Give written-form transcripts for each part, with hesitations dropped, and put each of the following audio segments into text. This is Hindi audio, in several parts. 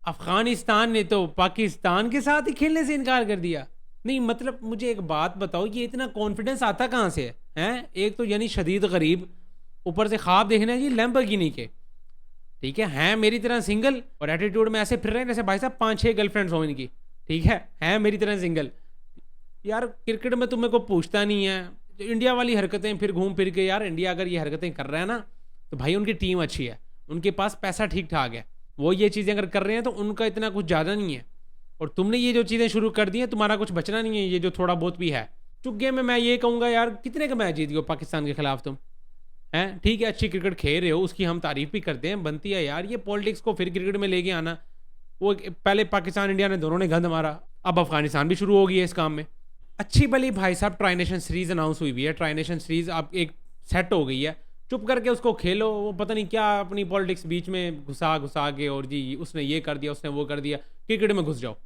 अफगानिस्तान ने तो पाकिस्तान के साथ ही खेलने से इनकार कर दिया। नहीं मतलब मुझे एक बात बताओ, ये इतना कॉन्फिडेंस आता कहाँ से है हैं? एक तो यानी शदीद गरीब, ऊपर से ख्वाब देखना है जी लैम्बोर्गिनी के, ठीक है मेरी तरह सिंगल और एटीट्यूड में ऐसे फिर रहे हैं जैसे भाई साहब 5-6 गर्लफ्रेंड्स हो इनकी, ठीक है मेरी तरह सिंगल। यार क्रिकेट में तुम्हें को पूछता नहीं है, जो इंडिया वाली हरकतें फिर घूम फिर के, यार इंडिया अगर ये हरकतें कर रहा है ना तो भाई उनकी टीम अच्छी है, उनके पास पैसा ठीक ठाक है, वो ये चीज़ें अगर कर रहे हैं तो उनका इतना कुछ ज़्यादा नहीं है। और तुमने ये जो चीज़ें शुरू कर दी हैं, तुम्हारा कुछ बचना नहीं है, ये जो थोड़ा बहुत भी है। चुग्गे में मैं ये कहूँगा यार, कितने का मैच जीत गए पाकिस्तान के खिलाफ तुम, हैं ठीक है अच्छी क्रिकेट खेल रहे हो, उसकी हम तारीफ भी करते हैं, बनती है यार। ये पॉलिटिक्स को फिर क्रिकेट में लेके आना, वो पहले पाकिस्तान इंडिया ने दोनों ने गंद मारा, अब अफगानिस्तान भी शुरू हो गई है इस काम में। अच्छी भली भाई साहब ट्राई नेशन सीरीज अनाउंस हुई हुई है, ट्राई नेशन सीरीज अब एक सेट हो गई है, चुप करके उसको खेलो। वो पता नहीं क्या अपनी पॉलिटिक्स बीच में घुसा घुसा के, और जी उसने ये कर दिया उसने वो कर दिया, क्रिकेट में घुस जाओ,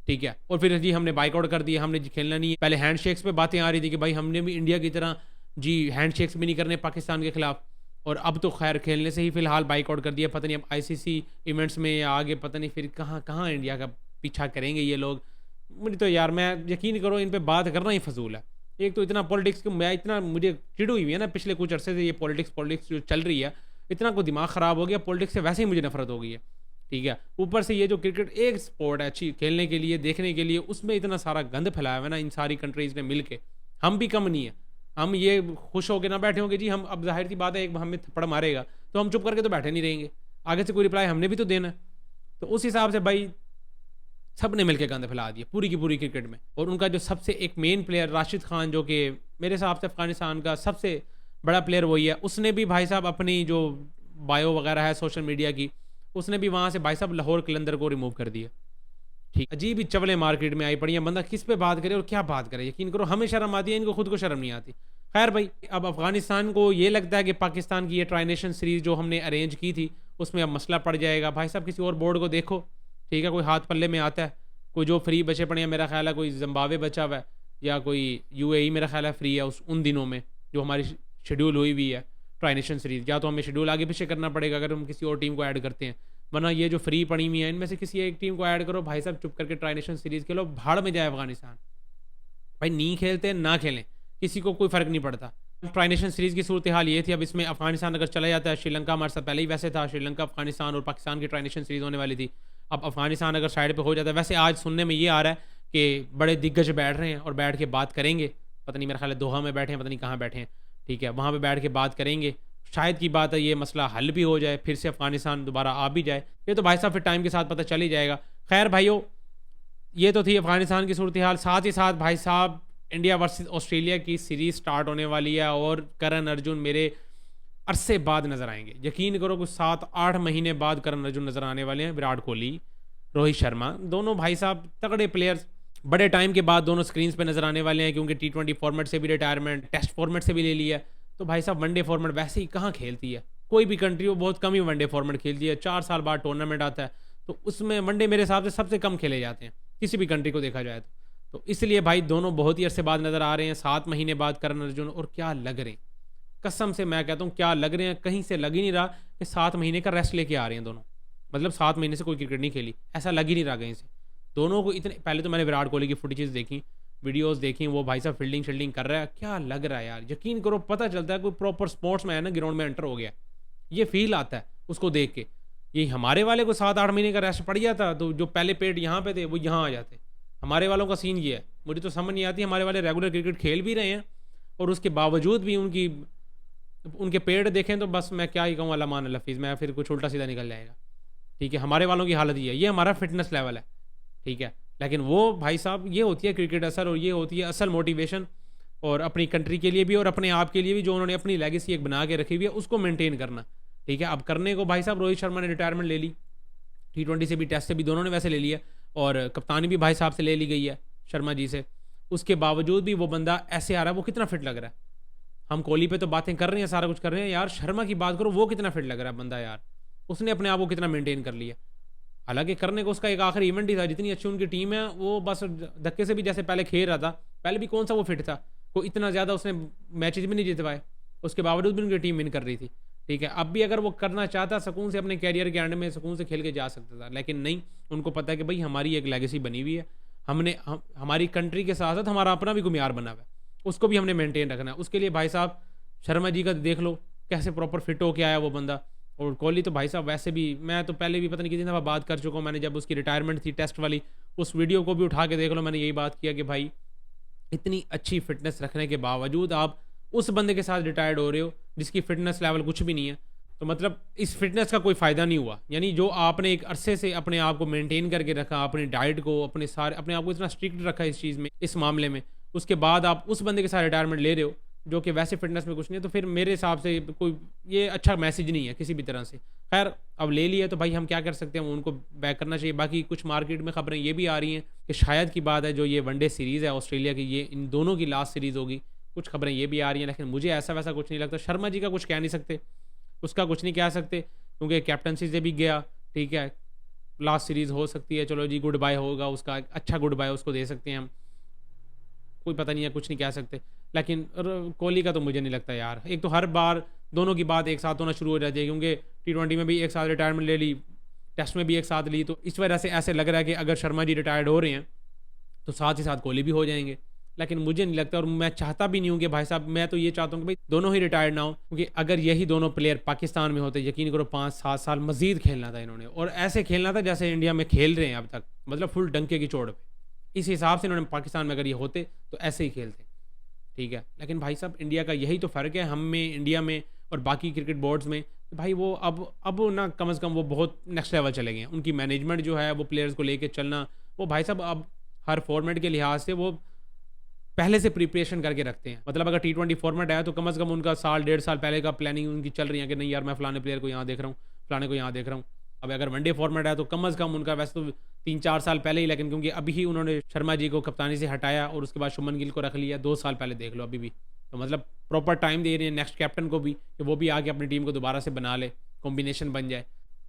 ठीक है। और फिर जी हमने बाइकआउट कर दिया, हमने जी खेलना नहीं है। पहले हैंडशेक्स पे बातें आ रही थी कि भाई हमने भी इंडिया की तरह जी हैंडशेक्स भी नहीं करने पाकिस्तान के खिलाफ, और अब तो खैर खेलने से ही फिलहाल बाइकआउट कर दिया। पता नहीं अब आईसीसी इवेंट्स में या आगे पता नहीं फिर कहाँ कहाँ इंडिया का पीछा करेंगे ये लोग। मुझे तो यार, मैं यकीन करो इन पे बात करना ही फजूल है। एक तो इतना पॉलिटिक्स को मैं इतना मुझे चिड़ हुई है ना पिछले कुछ अरसे से, ये पॉलिटिक्स जो चल रही है, इतना को दिमाग ख़राब हो गया पॉलिटिक्स से, वैसे ही मुझे नफरत हो गई है, ठीक है। ऊपर से ये जो क्रिकेट एक स्पोर्ट है अच्छी खेलने के लिए देखने के लिए, उसमें इतना सारा गंद फैलाया हुआ है ना इन सारी कंट्रीज़ ने मिल के। हम भी कम नहीं है, हम ये खुश होकर ना बैठे होंगे जी हम, अब जाहिर सी बात है एक हमें थप्पड़ मारेगा तो हम चुप करके तो बैठे नहीं रहेंगे, आगे से कोई रिप्लाई हमने भी तो देना है। तो उस हिसाब से भाई सब ने मिलकर गंद फैला दिया पूरी की पूरी क्रिकेट में। और उनका जो सबसे एक मेन प्लेयर राशिद खान, जो कि मेरे हिसाब से अफगानिस्तान का सबसे बड़ा प्लेयर वही है, उसने भी भाई साहब अपनी जो बायो वगैरह है सोशल मीडिया की, उसने भी वहाँ से भाई साहब लाहौर कलंदर को रिमूव कर दिया। ठीक अजीब ही चवले मार्केट में आई पड़ी है, बंदा किस पे बात करे और क्या बात करे, यकीन करो हमें शर्म आती है, इनको खुद को शर्म नहीं आती। खैर भाई, अब अफगानिस्तान को ये लगता है कि पाकिस्तान की ये ट्राई नेशन सीरीज़ जो हमने अरेंज की थी उसमें अब मसला पड़ जाएगा। भाई साहब किसी और बोर्ड को देखो, ठीक है, कोई हाथ पल्ले में आता है, कोई जो फ्री बचे पड़े हैं, मेरा ख्याल है कोई जिम्बाब्वे बचा हुआ है या कोई यूएई मेरा ख्याल है फ्री है उस उन दिनों में जो हमारी शेड्यूल हुई हुई है ट्राई नेशन सीरीज़। या तो हमें शेड्यूल आगे पीछे करना पड़ेगा अगर हम किसी और टीम को ऐड करते हैं, वरना ये जो फ्री पड़ी हुई है इनमें से किसी एक टीम को ऐड करो भाई साहब, चुप करके ट्राई नेशन सीरीज़ खेलो, भाड़ में जाए अफगानिस्तान। भाई नहीं खेलते ना खेलें, किसी को कोई फ़र्क नहीं पड़ता। ट्राई नेशन सीरीज़ की सूरत हाल ये थी, अब इसमें अफगानिस्तान अगर चला जाता है, श्रीलंका हमारे साथ पहले ही वैसे था, श्रीलंका अफगानिस्तान और पाकिस्तान की ट्राई नेशन सीरीज़ होने वाली थी, अब अफगानिस्तान अगर साइड पे हो जाता है। वैसे आज सुनने में ये आ रहा है कि बड़े दिग्गज बैठ रहे हैं और बैठ के बात करेंगे, पता नहीं मेरा ख्याल है दोहा में बैठे हैं, पता नहीं कहाँ बैठे हैं, ठीक है, वहाँ पे बैठ के बात करेंगे, शायद की बात है ये मसला हल भी हो जाए, फिर से अफगानिस्तान दोबारा आ भी जाए। ये तो भाई साहब फिर टाइम के साथ पता चल ही जाएगा। खैर भाइयों, ये तो थी अफगानिस्तान की सूरत हाल। साथ ही साथ भाई साहब इंडिया वर्सेस ऑस्ट्रेलिया की सीरीज़ स्टार्ट होने वाली है, और करण अर्जुन मेरे अरसे बाद नज़र आएंगे, यकीन करो कुछ 7-8 महीने बाद करण अर्जुन नज़र आने वाले हैं। विराट कोहली, रोहित शर्मा, दोनों भाई साहब तगड़े प्लेयर्स, बड़े टाइम के बाद दोनों स्क्रीन्स पे नज़र आने वाले हैं, क्योंकि T20 फॉर्मेट से भी रिटायरमेंट, टेस्ट फॉर्मेट से भी ले लिया। तो भाई साहब वनडे फॉर्मेट वैसे ही कहाँ खेलती है कोई भी कंट्री, वो बहुत कम ही वनडे फॉर्मेट खेलती है। 4 साल बाद टूर्नामेंट आता है, तो उसमें वनडे मेरे हिसाब से सबसे कम खेले जाते हैं किसी भी कंट्री को देखा जाए तो इसलिए भाई दोनों बहुत ही अरसे बाद नज़र आ रहे हैं, 7 महीने बाद करण अर्जुन, और क्या लग रहे हैं, कसम से मैं कहता हूँ क्या लग रहे हैं, कहीं से लग ही नहीं रहा कि 7 महीने का रेस्ट लेके आ रहे हैं दोनों। मतलब 7 महीने से कोई क्रिकेट नहीं खेली, ऐसा लग ही नहीं रहा कहीं से दोनों को। इतने पहले तो मैंने विराट कोहली की फुटेजेस देखी, वीडियोस देखी, वो भाई साहब फील्डिंग शील्डिंग कर रहा है, क्या लग रहा है यार, यकीन करो पता चलता है कोई प्रॉपर स्पोर्ट्स में है ना, ग्राउंड में एंटर हो गया, ये फील आता है उसको देख के। ये हमारे वाले को 7-8 महीने का रेस्ट पड़ जाता तो जो पहले पेड यहाँ पे थे वो यहाँ आ जाते। हमारे वालों का सीन ये है, मुझे तो समझ नहीं आती, हमारे वाले रेगुलर क्रिकेट खेल भी रहे हैं और उसके बावजूद भी उनके पेड़ देखें तो बस मैं क्या ही कहूँ, अल्लाह मान लफीज़, मैं फिर कुछ उल्टा सीधा निकल जाएगा, ठीक है। हमारे वालों की हालत ये है, ये हमारा फिटनेस लेवल है, ठीक है। लेकिन वो भाई साहब ये होती है क्रिकेट असल, और ये होती है असल मोटिवेशन, और अपनी कंट्री के लिए भी और अपने आप के लिए भी, जो उन्होंने अपनी लेगेसी एक बना के रखी हुई है उसको मेंटेन करना, ठीक है। अब करने को भाई साहब रोहित शर्मा ने रिटायरमेंट ले ली, T20 से भी टेस्ट से भी दोनों ने वैसे ले लिया, और कप्तानी भी भाई साहब से ले ली गई है शर्मा जी से। उसके बावजूद भी वो बंदा ऐसे आ रहा है, वो कितना फिट लग रहा है। हम कोहली पे तो बातें कर रहे हैं, सारा कुछ कर रहे हैं, यार शर्मा की बात करो, वो कितना फिट लग रहा है बंदा यार, उसने अपने आप को कितना मेंटेन कर लिया। हालांकि करने को उसका एक आखिरी इवेंट ही था, जितनी अच्छी उनकी टीम है वो बस धक्के से भी जैसे पहले खेल रहा था, पहले भी कौन सा वो फिट था, कोई इतना ज़्यादा उसने मैचेज भी नहीं जीत पाए, उसके बावजूद भी उनकी टीम विन कर रही थी, ठीक है, अब भी अगर वो करना चाहता सुकून से अपने कैरियर के एंड में सुकून से खेल के जा सकता था, लेकिन नहीं, उनको पता है कि भाई हमारी एक लेगेसी बनी हुई है, हमारी कंट्री के साथ साथ हमारा अपना भी गुमियार बना हुआ है, उसको भी हमने मेंटेन रखना है। उसके लिए भाई साहब शर्मा जी का देख लो कैसे प्रॉपर फिट होके आया वो बंदा। और कोहली तो भाई साहब वैसे भी, मैं तो पहले भी पता नहीं कितनी दफ़ा बात कर चुका हूँ, मैंने जब उसकी रिटायरमेंट थी टेस्ट वाली, उस वीडियो को भी उठा के देख लो, मैंने यही बात किया कि भाई इतनी अच्छी फिटनेस रखने के बावजूद आप उस बंदे के साथ रिटायर्ड हो रहे हो जिसकी फिटनेस लेवल कुछ भी नहीं है, तो मतलब इस फिटनेस का कोई फ़ायदा नहीं हुआ। यानी जो आपने एक अरसे से अपने आप को मेंटेन करके रखा, अपनी डाइट को, अपने आप को इतना स्ट्रिक्ट रखा इस चीज़ में, इस मामले में, उसके बाद आप उस बंदे के साथ रिटायरमेंट ले रहे हो जो कि वैसे फिटनेस में कुछ नहीं है, तो फिर मेरे हिसाब से कोई ये अच्छा मैसेज नहीं है किसी भी तरह से। खैर अब ले लिया तो भाई हम क्या कर सकते हैं, उनको बैक करना चाहिए। बाकी कुछ मार्केट में खबरें ये भी आ रही हैं कि शायद की बात है जो ये वनडे सीरीज़ है ऑस्ट्रेलिया की, ये इन दोनों की लास्ट सीरीज़ होगी। कुछ खबरें ये भी आ रही हैं, लेकिन मुझे ऐसा वैसा कुछ नहीं लगता। शर्मा जी का कुछ कह नहीं सकते, उसका कुछ नहीं कह सकते क्योंकि कैप्टनसी से भी गया, ठीक है, लास्ट सीरीज़ हो सकती है, चलो जी गुड बाय होगा उसका, अच्छा गुड बाय उसको दे सकते हैं हम, कोई पता नहीं है, कुछ नहीं कह सकते। लेकिन कोहली का तो मुझे नहीं लगता यार, एक तो हर बार दोनों की बात एक साथ होना शुरू हो जाती है, क्योंकि T20 में भी एक साथ रिटायरमेंट ले ली, टेस्ट में भी एक साथ ली, तो इस वजह से ऐसे लग रहा है कि अगर शर्मा जी रिटायर्ड हो रहे हैं तो साथ ही साथ कोहली भी हो जाएंगे। लेकिन मुझे नहीं लगता, और मैं चाहता भी नहीं हूँ कि भाई साहब, मैं तो ये चाहता हूँ कि भाई दोनों ही रिटायर्ड ना हो, क्योंकि अगर यही दोनों प्लेयर पाकिस्तान में होते, यकीन करो 5-7 साल मजीद खेलना था इन्होंने, और ऐसे खेलना था जैसे इंडिया में खेल रहे हैं अब तक, मतलब फुल डंके की चोट पे। इस हिसाब से इन्होंने पाकिस्तान में अगर ये होते तो ऐसे ही खेलते, ठीक है। लेकिन भाई साहब इंडिया का यही तो फ़र्क है हम में, इंडिया में और बाकी क्रिकेट बोर्ड्स में, भाई वो अब ना कम से कम वो बहुत नेक्स्ट लेवल चले गए हैं। उनकी मैनेजमेंट जो है वो प्लेयर्स को लेके चलना, वो भाई साहब अब हर फॉर्मेट के लिहाज से वो पहले से प्रिपरेशन करके रखते हैं। मतलब अगर T20 फॉर्मेट आया तो कम से कम उनका साल 1.5 साल पहले का प्लानिंग उनकी चल रही है कि नहीं यार मैं फ़लाने प्लेयर को यहाँ देख रहा हूँ, फ़लाने को यहाँ देख रहा हूँ। अब अगर वनडे फॉर्मेट आया तो कम से कम उनका, वैसे तो 3-4 साल पहले ही, लेकिन क्योंकि अभी ही उन्होंने शर्मा जी को कप्तानी से हटाया और उसके बाद शुभमन गिल को रख लिया, 2 साल पहले देख लो अभी भी, तो मतलब प्रॉपर टाइम दे रहे हैं नेक्स्ट कैप्टन को भी कि वो भी आके अपनी टीम को दोबारा से बना ले, कॉम्बिनेशन बन जाए।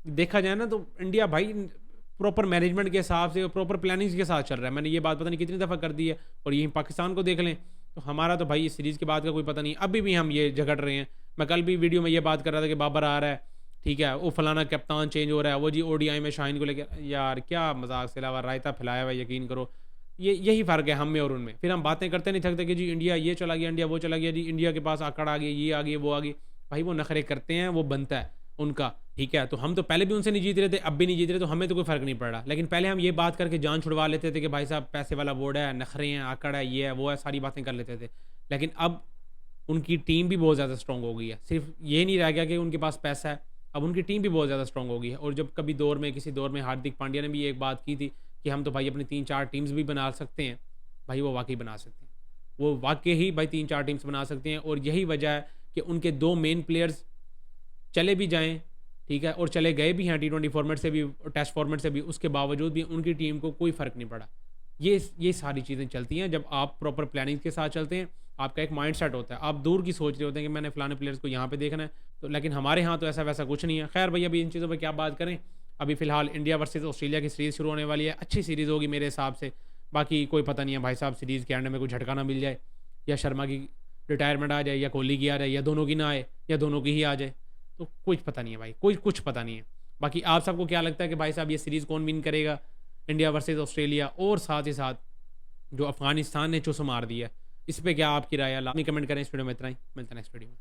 देखा जाए ना तो इंडिया भाई प्रॉपर मैनेजमेंट के हिसाब से और प्रॉपर प्लानिंग के साथ चल रहा है। मैंने ये बात पता नहीं कितनी दफ़ा कर दी है, और यहीं पाकिस्तान को देख लें तो हमारा तो भाई इस सीरीज़ के बाद का कोई पता नहीं, अभी भी हम ये झगड़ रहे हैं। मैं कल भी वीडियो में ये बात कर रहा था कि बाबर आ रहा है, ठीक है, वो फलाना कप्तान चेंज हो रहा है, वो जी ODI में शाहीन को लेकर, यार क्या मजाक से अलावा रायता फैलाया हुआ, यकीन करो यही फ़र्क है हम में और उनमें। फिर हम बातें करते नहीं थकते कि जी इंडिया ये चला गया, इंडिया वो चला गया, जी इंडिया के पास आकड़ आ गई, ये आ गई, वो आ गई। भाई वो नखरे करते हैं, वो बनता है उनका, ठीक है। तो हम तो पहले भी उनसे नहीं जीत रहे थे, अब भी नहीं जीत रहे, तो हमें तो कोई फ़र्क नहीं पड़ रहा। लेकिन पहले हम ये बात करके जान छुड़वा लेते थे कि भाई साहब पैसे वाला बोर्ड है, नखरे हैं, आकड़ है, ये है, वो है, सारी बातें कर लेते थे। लेकिन अब उनकी टीम भी बहुत ज़्यादा स्ट्रॉन्ग हो गई है, सिर्फ ये नहीं रह गया कि उनके पास पैसा है, अब उनकी टीम भी बहुत ज़्यादा स्ट्रॉन्ग हो गई है। और जब कभी किसी दौर में हार्दिक पांड्या ने भी एक बात की थी कि हम तो भाई अपनी 3-4 टीम्स भी बना सकते हैं, भाई वो वाकई बना सकते हैं, वो वाकई ही भाई 3-4 टीम्स बना सकते हैं। और यही वजह है कि उनके 2 मेन प्लेयर्स चले भी जाएं, ठीक है, और चले गए भी हैं T20 फॉर्मेट से भी, टेस्ट फॉर्मेट से भी, उसके बावजूद भी उनकी टीम को कोई फ़र्क नहीं पड़ा। ये सारी चीज़ें चलती हैं जब आप प्रॉपर प्लानिंग के साथ चलते हैं। आपका एक माइंड सेट होता है, आप दूर की सोच रहे होते हैं कि मैंने फ़लाने प्लेयर्स को यहाँ पे देखना है, तो लेकिन हमारे यहाँ तो ऐसा वैसा कुछ नहीं है। खैर भैया अभी इन चीज़ों पर क्या बात करें, अभी फ़िलहाल इंडिया वर्सेस ऑस्ट्रेलिया की सीरीज़ शुरू होने वाली है, अच्छी सीरीज़ होगी मेरे हिसाब से। बाकी कोई पता नहीं है भाई साहब, सीरीज़ के एंड में कोई झटका ना मिल जाए, या शर्मा की रिटायरमेंट आ जाए, या कोहली की आ जाए, या दोनों की ना आए, या दोनों की ही आ जाए, तो कुछ पता नहीं है भाई, कुछ पता नहीं है। बाकी आप सबको क्या लगता है कि भाई साहब ये सीरीज़ कौन विन करेगा, इंडिया वर्सेस ऑस्ट्रेलिया, और साथ ही साथ जो अफगानिस्तान ने चुस मार दिया, इस पे क्या आपकी राय है? लाजमी कमेंट करें। इस वीडियो में इतना ही, मिलते हैं नेक्स्ट वीडियो में।